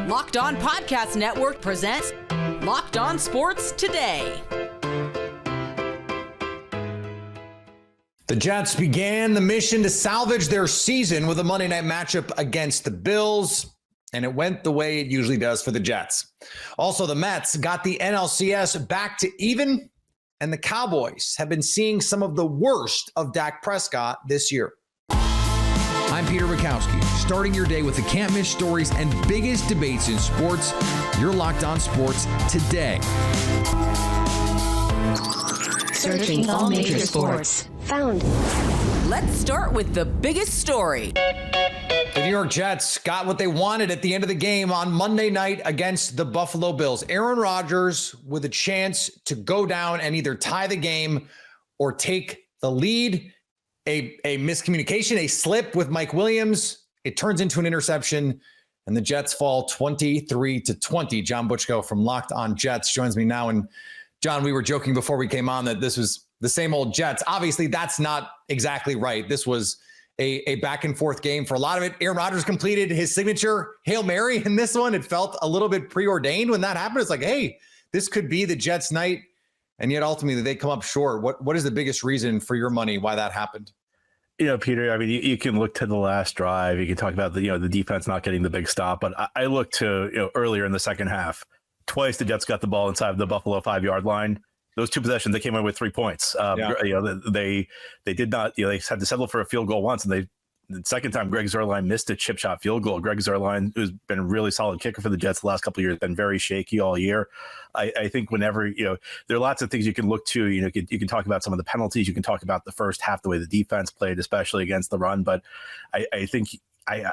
Locked On Podcast Network presents Locked On Sports Today. The Jets began the mission to salvage their season with a Monday night matchup against the Bills, and it went the way it usually does for the Jets. Also, the Mets got the NLCS back to even, and the Cowboys have been seeing some of the worst of Dak Prescott this year. I'm Peter Bukowski, starting your day with the can't-miss stories and biggest debates in sports. You're Locked On Sports Today. Searching all major sports. Found. Let's start with the biggest story. The New York Jets got what they wanted at the end of the game on Monday night against the Buffalo Bills. Aaron Rodgers with a chance to go down and either tie the game or take the lead. A miscommunication, a slip with Mike Williams. It turns into an interception, and the Jets fall 23-20. John Butchko from Locked On Jets joins me now. And John, we were joking before we came on that this was the same old Jets. Obviously, that's not exactly right. This was a back and forth game for a lot of it. Aaron Rodgers completed his signature Hail Mary in this one. It felt a little bit preordained when that happened. It's like, hey, this could be the Jets' night. And yet ultimately they come up short. What is the biggest reason for your money why that happened? You know, Peter, I mean, you can look to the last drive. You can talk about the defense not getting the big stop. But I look to, earlier in the second half, twice the Jets got the ball inside the Buffalo 5-yard line. Those two possessions, they came in with 3 points. They did not, they had to settle for a field goal once. And the second time, Greg Zuerlein missed a chip shot field goal. Greg Zuerlein, who's been a really solid kicker for the Jets the last couple of years, been very shaky all year. I think whenever, there are lots of things you can look to. You can talk about some of the penalties. You can talk about the first half, the way the defense played, especially against the run. But I think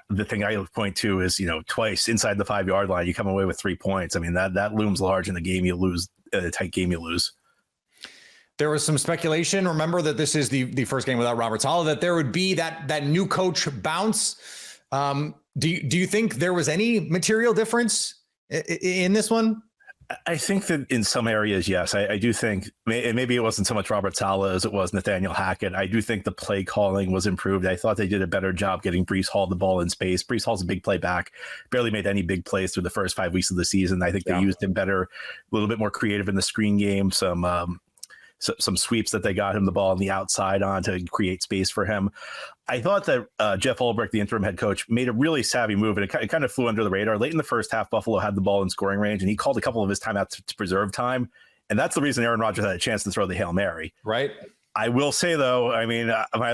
the thing I point to is, twice inside the 5-yard line, you come away with 3 points. I mean, that looms large in the game you lose, a tight game you lose. There was some speculation. Remember that this is the first game without Robert Saleh, that there would be that new coach bounce. Do you think there was any material difference in this one? I think that in some areas, yes. I do think, and maybe it wasn't so much Robert Saleh as it was Nathaniel Hackett. I do think the play calling was improved. I thought they did a better job getting Breece Hall the ball in space. Breece Hall's a big play back, barely made any big plays through the first 5 weeks of the season. I think they used him better, a little bit more creative in the screen game, some sweeps that they got him the ball on the outside on to create space for him. I thought that Jeff Ulbrich, the interim head coach, made a really savvy move, and it kind of flew under the radar. Late in the first half, Buffalo had the ball in scoring range, and he called a couple of his timeouts to preserve time. And that's the reason Aaron Rodgers had a chance to throw the Hail Mary. Right. I will say, though, I mean, my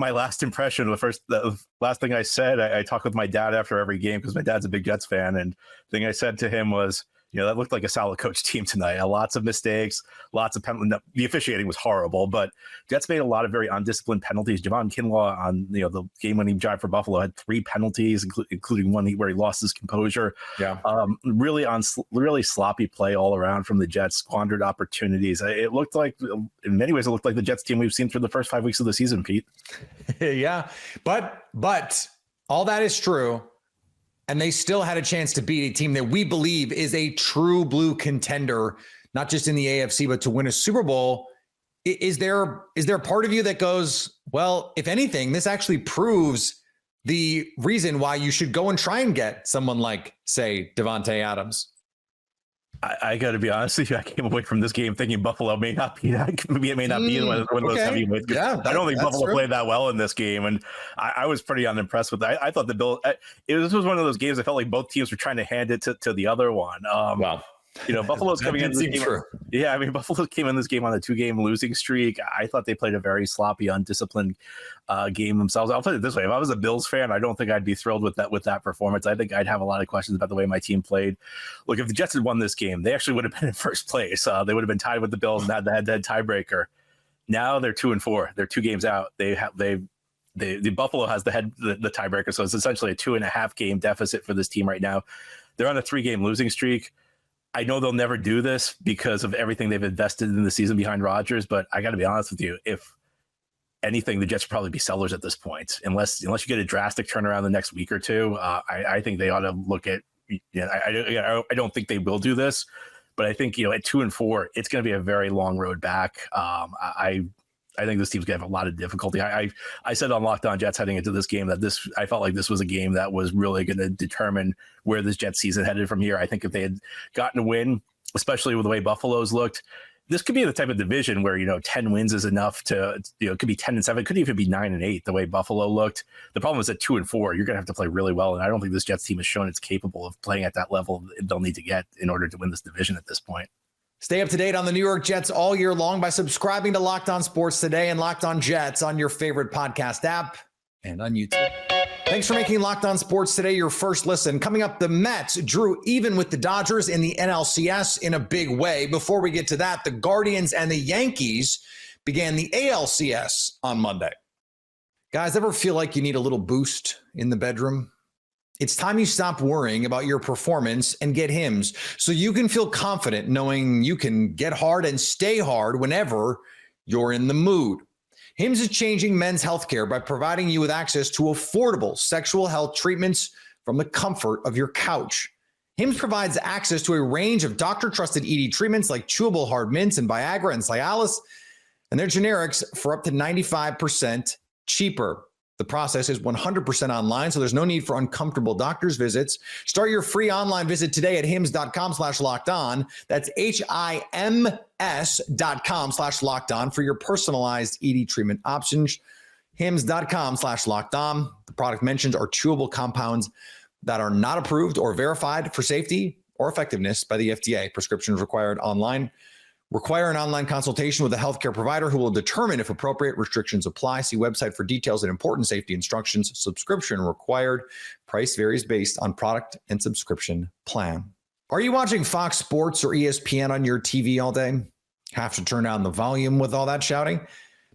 last impression, the last thing I said, I talk with my dad after every game because my dad's a big Jets fan. And the thing I said to him was, that looked like a solid coach team tonight. Lots of mistakes, lots of penalties. The officiating was horrible, but Jets made a lot of very undisciplined penalties. Javon Kinlaw on the game-winning drive for Buffalo had 3 penalties, including one where he lost his composure. Yeah, really sloppy play all around from the Jets. Squandered opportunities. It looked like, in many ways, the Jets team we've seen through the first 5 weeks of the season, Pete. Yeah, but all that is true. And they still had a chance to beat a team that we believe is a true blue contender, not just in the AFC, but to win a Super Bowl. Is there a part of you that goes, well, if anything, this actually proves the reason why you should go and try and get someone like, say, Devontae Adams? I got to be honest with you. I came away from this game thinking Buffalo may not be that. Maybe it may not be one of those heavyweights. Yeah, I don't think Buffalo played that well in this game, and I was pretty unimpressed with that. I thought the Bills. This was one of those games. I felt like both teams were trying to hand it to the other one. Wow. Buffalo's coming in this game. True. Yeah, I mean, Buffalo came in this game on a 2-game losing streak. I thought they played a very sloppy, undisciplined game themselves. I'll put it this way: if I was a Bills fan, I don't think I'd be thrilled with that performance. I think I'd have a lot of questions about the way my team played. Look, if the Jets had won this game, they actually would have been in first place. They would have been tied with the Bills and had the head-to-head tiebreaker. Now they're 2-4. They're 2 games out. The Buffalo has the tiebreaker, so it's essentially a 2.5 game deficit for this team right now. They're on a 3-game losing streak. I know they'll never do this because of everything they've invested in the season behind Rodgers, but I got to be honest with you. If anything, the Jets would probably be sellers at this point, unless you get a drastic turnaround the next week or two. I think they ought to look at. I don't think they will do this, but I think at 2-4, it's going to be a very long road back. I I think this team's going to have a lot of difficulty. I said on Locked On Jets heading into this game that I felt like this was a game that was really going to determine where this Jets season headed from here. I think if they had gotten a win, especially with the way Buffalo's looked, this could be the type of division where, 10 wins is enough to, it could be 10-7, could even be 9-8 the way Buffalo looked. The problem is at 2-4, you're going to have to play really well. And I don't think this Jets team has shown it's capable of playing at that level they'll need to get in order to win this division at this point. Stay up to date on the New York Jets all year long by subscribing to Locked On Sports Today and Locked On Jets on your favorite podcast app and on YouTube. Thanks for making Locked On Sports Today your first listen. Coming up, the Mets drew even with the Dodgers in the NLCS in a big way. Before we get to that, the Guardians and the Yankees began the ALCS on Monday. Guys, ever feel like you need a little boost in the bedroom? It's time you stop worrying about your performance and get Hims so you can feel confident knowing you can get hard and stay hard whenever you're in the mood. Hims is changing men's healthcare by providing you with access to affordable sexual health treatments from the comfort of your couch. Hims provides access to a range of doctor-trusted ED treatments like chewable hard mints and Viagra and Cialis, and their generics for up to 95% cheaper. The process is 100% online, so there's no need for uncomfortable doctor's visits. Start your free online visit today at hims.com/lockedon. That's HIMS.com/lockedon for your personalized ED treatment options. hims.com/lockedon. The product mentioned are chewable compounds that are not approved or verified for safety or effectiveness by the FDA. Prescriptions required online. Require an online consultation with a healthcare provider who will determine if appropriate. Restrictions apply. See website for details and important safety instructions. Subscription required. Price varies based on product and subscription plan. Are you watching Fox Sports or ESPN on your TV all day? Have to turn down the volume with all that shouting?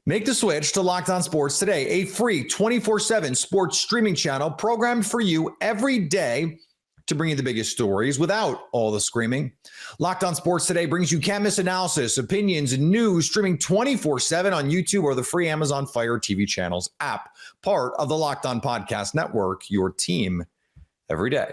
Make the switch to Locked On Sports Today, a free 24/7 sports streaming channel programmed for you every day to bring you the biggest stories without all the screaming. Locked On Sports Today brings you can't-miss analysis, opinions, and news streaming 24/7 on YouTube or the free Amazon Fire TV channels app, part of the Locked On Podcast Network, your team every day.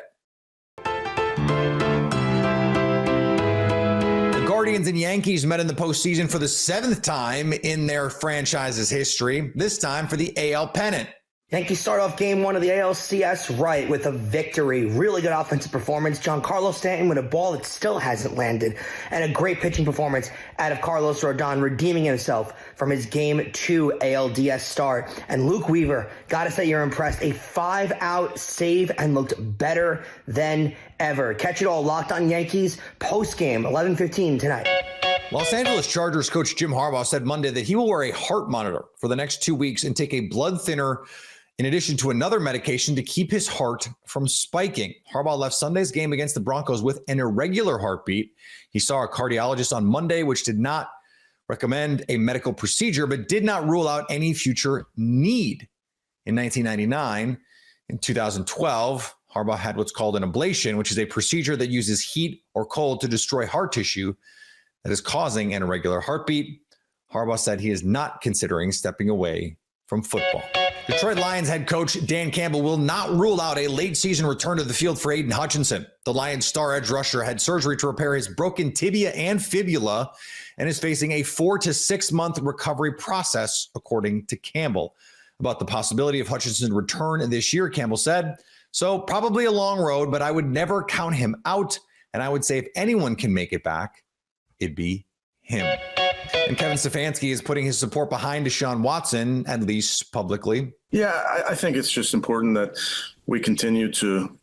The Guardians and Yankees met in the postseason for the 7th time in their franchise's history, this time for the AL pennant. Yankees start off game 1 of the ALCS right with a victory. Really good offensive performance. Giancarlo Stanton with a ball that still hasn't landed. And a great pitching performance out of Carlos Rodon, redeeming himself from his Game 2 ALDS start. And Luke Weaver, gotta say you're impressed. A 5-out save and looked better than ever. Catch it all Locked On Yankees post-game, 11:15 tonight. Los Angeles Chargers coach Jim Harbaugh said Monday that he will wear a heart monitor for the next 2 weeks and take a blood thinner in addition to another medication to keep his heart from spiking. Harbaugh left Sunday's game against the Broncos with an irregular heartbeat. He saw a cardiologist on Monday, which did not recommend a medical procedure, but did not rule out any future need. In 1999, in 2012, Harbaugh had what's called an ablation, which is a procedure that uses heat or cold to destroy heart tissue that is causing an irregular heartbeat. Harbaugh said he is not considering stepping away from football. Detroit Lions head coach Dan Campbell will not rule out a late season return to the field for Aiden Hutchinson. The Lions star edge rusher had surgery to repair his broken tibia and fibula and is facing a 4 to 6 month recovery process, according to Campbell. About the possibility of Hutchinson's return this year, Campbell said, "So probably a long road, but I would never count him out. And I would say if anyone can make it back, it'd be him." And Kevin Stefanski is putting his support behind Deshaun Watson, at least publicly. Yeah, I think it's just important that we continue to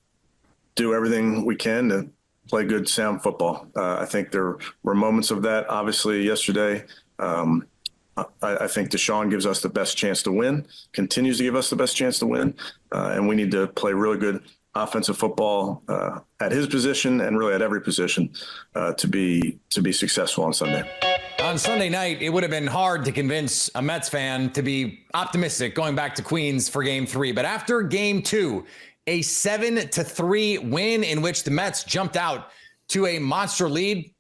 do everything we can to play good, sound football. I think there were moments of that, obviously, yesterday. I think Deshaun gives us the best chance to win, continues to give us the best chance to win, and we need to play really good offensive football at his position and really at every position to be successful on Sunday. On Sunday night, it would have been hard to convince a Mets fan to be optimistic going back to Queens for Game 3. But after Game 2, a 7-3 win in which the Mets jumped out to a monster lead,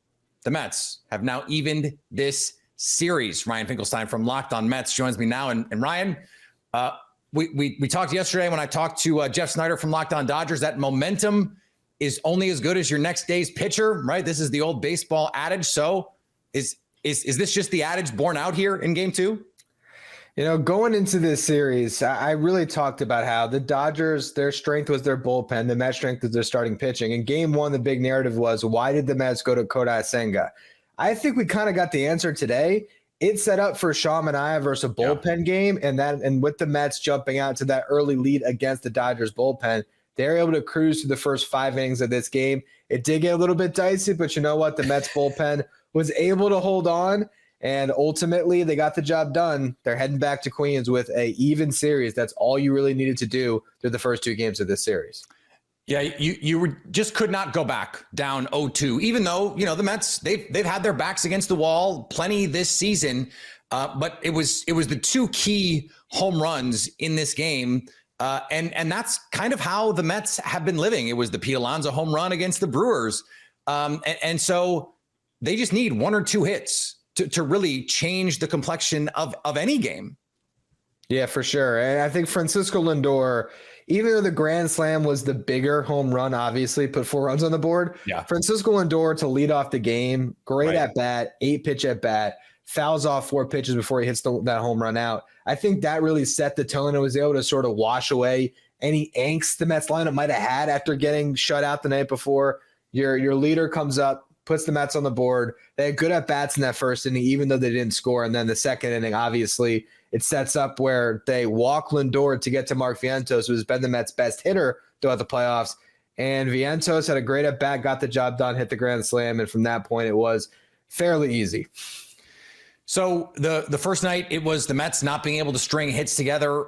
the Mets have now evened this series. Ryan Finkelstein from Locked On Mets joins me now. And Ryan, we talked yesterday when I talked to Jeff Snyder from Locked On Dodgers. That momentum is only as good as your next day's pitcher, right? This is the old baseball adage. So is this just the adage borne out here in Game 2? Going into this series, I really talked about how the Dodgers, their strength was their bullpen. The Mets' strength was their starting pitching. In game one, the big narrative was, why did the Mets go to Kodai Senga? I think we kind of got the answer today. It's set up for Sean Manaea versus a bullpen game, and with the Mets jumping out to that early lead against the Dodgers bullpen, they're able to cruise through the first 5 innings of this game. It did get a little bit dicey, but you know what? The Mets bullpen was able to hold on. And ultimately, they got the job done. They're heading back to Queens with an even series. That's all you really needed to do through the first 2 games of this series. Yeah, you just could not go back down 0-2, even though, the Mets, they've had their backs against the wall plenty this season. But it was the 2 key home runs in this game. And that's kind of how the Mets have been living. It was the Pete Alonso home run against the Brewers. And so they just need 1 or 2 hits to really change the complexion of any game. Yeah, for sure. And I think Francisco Lindor, even though the grand slam was the bigger home run, obviously put 4 runs on the board. Yeah. Francisco Lindor to lead off the game, great at bat, 8-pitch at bat, fouls off 4 pitches before he hits that home run out. I think that really set the tone and was able to sort of wash away any angst the Mets lineup might have had after getting shut out the night before. Your leader comes up, puts the Mets on the board. They had good at-bats in that first inning, even though they didn't score. And then the second inning, obviously, it sets up where they walk Lindor to get to Mark Vientos, who's been the Mets' best hitter throughout the playoffs. And Vientos had a great at-bat, got the job done, hit the grand slam, and from that point, it was fairly easy. So the first night, it was the Mets not being able to string hits together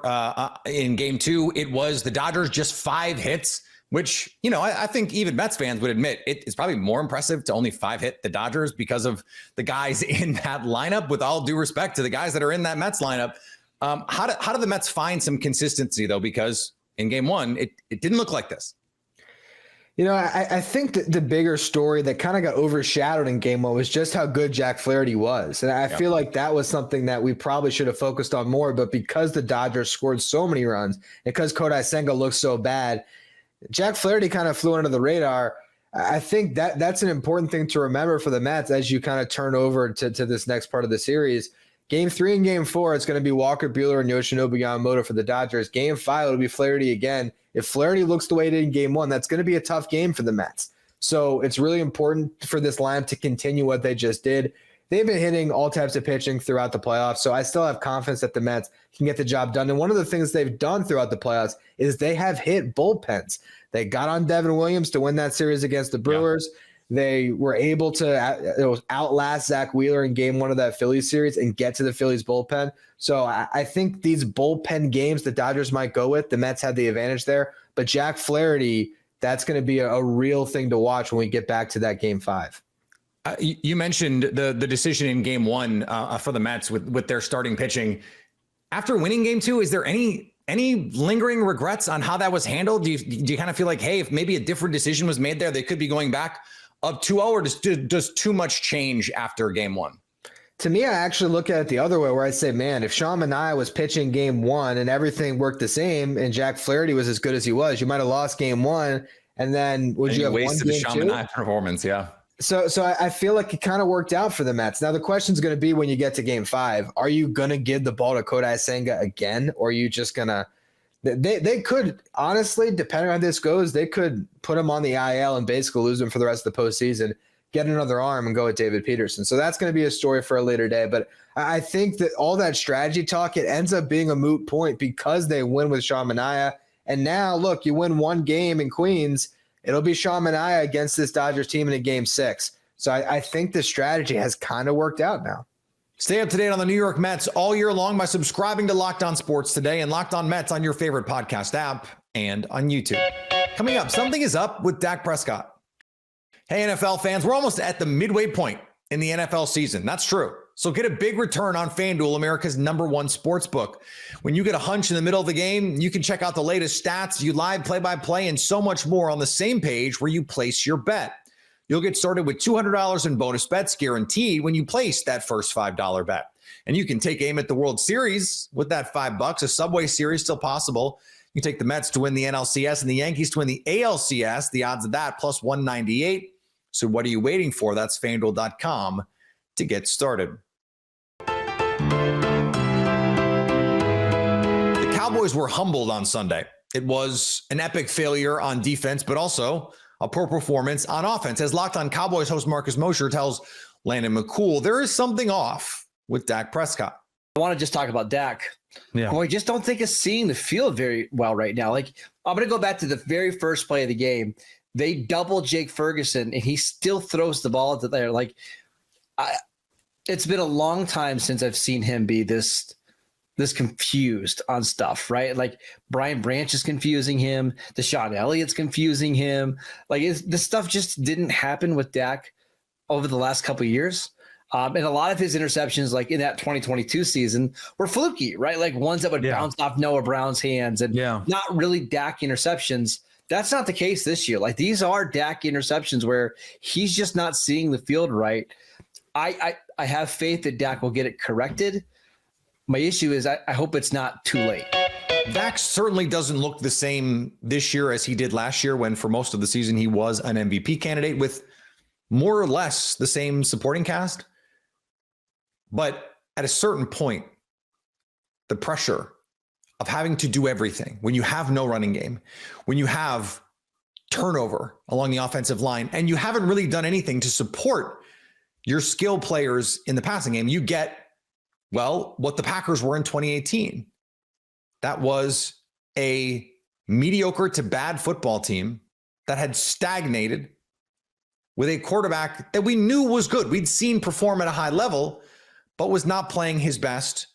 in game 2. It was the Dodgers just 5 hits, which, I think even Mets fans would admit it's probably more impressive to only 5 hit the Dodgers because of the guys in that lineup, with all due respect to the guys that are in that Mets lineup. How do the Mets find some consistency, though? Because in game 1, it didn't look like this. I think that the bigger story that kind of got overshadowed in game 1 was just how good Jack Flaherty was. And I feel like that was something that we probably should have focused on more. But because the Dodgers scored so many runs, because Kodai Senga looked so bad, Jack Flaherty kind of flew under the radar. I think that's an important thing to remember for the Mets as you kind of turn over to this next part of the series. Game 3 and game 4, it's going to be Walker Buehler and Yoshinobu Yamamoto for the Dodgers. Game 5, it'll be Flaherty again. If Flaherty looks the way he did in game 1, that's going to be a tough game for the Mets. So it's really important for this lineup to continue what they just did. They've been hitting all types of pitching throughout the playoffs, so I still have confidence that the Mets can get the job done. And one of the things they've done throughout the playoffs is they have hit bullpens. They got on Devin Williams to win that series against the Brewers. Yeah. They were able to outlast Zach Wheeler in game 1 of that Phillies series and get to the Phillies bullpen. So I think these bullpen games the Dodgers might go with, the Mets had the advantage there. But Jack Flaherty, that's going to be a real thing to watch when we get back to that game 5. You mentioned the decision in game 1 for the Mets with their starting pitching. After winning game 2, is there any lingering regrets on how that was handled? Do you kind of feel like, hey, if maybe a different decision was made there, they could be going back up 2-0, or does too much change after game 1? To me, I actually look at it the other way, where I say, man, if Sean Manaea was pitching game 1 and everything worked the same and Jack Flaherty was as good as he was, you might have lost game 1, and then would you have wasted the Sean Manaea performance? Yeah. So I feel like it kind of worked out for the Mets. Now the question is going to be when you get to game 5, are you going to give the ball to Kodai Senga again, or are you just going to? They could, honestly, depending on how this goes, they could put him on the IL and basically lose him for the rest of the postseason, get another arm, and go with David Peterson. So that's going to be a story for a later day. But I think that all that strategy talk, it ends up being a moot point because they win with Sean Manaea. And now, look, you win 1 game in Queens, it'll be Sean Manaea against this Dodgers team in a game 6. So I think the strategy has kind of worked out now. Stay up to date on the New York Mets all year long by subscribing to Locked On Sports Today and Locked On Mets on your favorite podcast app and on YouTube. Coming up, something is up with Dak Prescott. Hey, NFL fans, we're almost at the midway point in the NFL season. That's true. So get a big return on FanDuel, America's #1 sports book. When you get a hunch in the middle of the game, you can check out the latest stats, you live play-by-play, and so much more on the same page where you place your bet. You'll get started with $200 in bonus bets guaranteed when you place that first $5 bet. And you can take aim at the World Series with that $5. A Subway Series still possible. You take the Mets to win the NLCS and the Yankees to win the ALCS. The odds of that plus 198. So what are you waiting for? That's FanDuel.com to get started. Cowboys were humbled on Sunday. It was an epic failure on defense, but also a poor performance on offense. As Locked On Cowboys host Marcus Mosher tells Landon McCool, there is something off with Dak Prescott. I want to just talk about Dak. Yeah. I just don't think it's seeing the field very well right now. Like, I'm going to go back to the very first play of the game. They double Jake Ferguson, and he still throws the ball to there. Like, it's been a long time since I've seen him be this confused on stuff, right? Like, Brian Branch is confusing him. Deshaun Elliott's confusing him. Like, this stuff just didn't happen with Dak over the last couple of years. And a lot of his interceptions, like in that 2022 season, were fluky, right? Like ones that would bounce off Noah Brown's hands and not really Dak interceptions. That's not the case this year. Like, these are Dak interceptions where he's just not seeing the field right. I have faith that Dak will get it corrected. My issue is I hope it's not too late. Dak certainly doesn't look the same this year as he did last year, when for most of the season he was an MVP candidate with more or less the same supporting cast. But at a certain point, the pressure of having to do everything, when you have no running game, when you have turnover along the offensive line, and you haven't really done anything to support your skill players in the passing game, you get, well, what the Packers were in 2018. That was a mediocre to bad football team that had stagnated with a quarterback that we knew was good. We'd seen perform at a high level, but was not playing his best,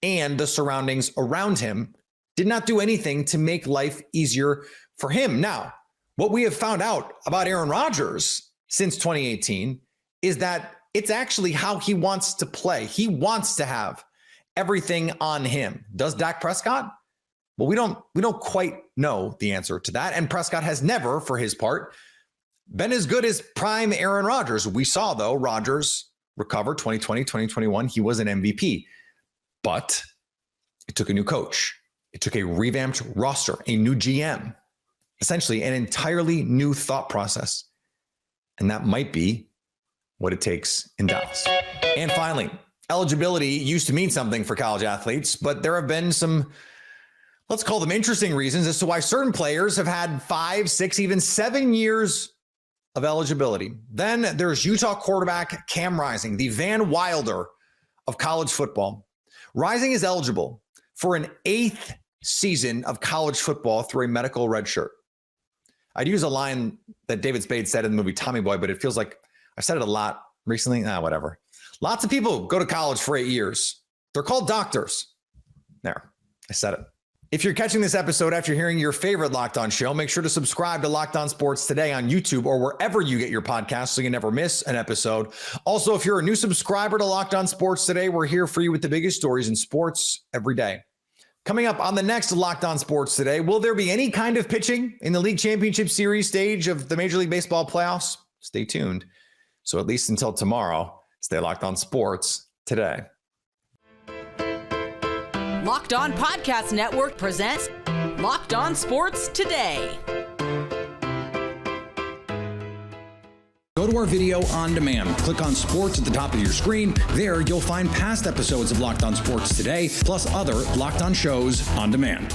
and the surroundings around him did not do anything to make life easier for him. Now, what we have found out about Aaron Rodgers since 2018 is that it's actually how he wants to play. He wants to have everything on him. Does Dak Prescott? Well, we don't quite know the answer to that. And Prescott has never, for his part, been as good as prime Aaron Rodgers. We saw, though, Rodgers recover 2020, 2021. He was an MVP. But it took a new coach. It took a revamped roster, a new GM, essentially an entirely new thought process. And that might be what it takes in Dallas. And finally, eligibility used to mean something for college athletes, but there have been some, let's call them interesting reasons as to why certain players have had 5, 6, even 7 years of eligibility. Then there's Utah quarterback Cam Rising, the Van Wilder of college football. Rising is eligible for an 8th season of college football through a medical red shirt. I'd use a line that David Spade said in the movie Tommy Boy, but it feels like I've said it a lot recently. Whatever. Lots of people go to college for 8 years. They're called doctors. There, I said it. If you're catching this episode after hearing your favorite Locked On show, make sure to subscribe to Locked On Sports Today on YouTube or wherever you get your podcasts so you never miss an episode. Also, if you're a new subscriber to Locked On Sports Today, we're here for you with the biggest stories in sports every day. Coming up on the next Locked On Sports Today, will there be any kind of pitching in the League Championship Series stage of the Major League Baseball playoffs? Stay tuned. So at least until tomorrow, stay locked on sports today. Locked On Podcast Network presents Locked On Sports Today. Go to our video on demand. Click on sports at the top of your screen. There, you'll find past episodes of Locked On Sports Today, plus other Locked On shows on demand.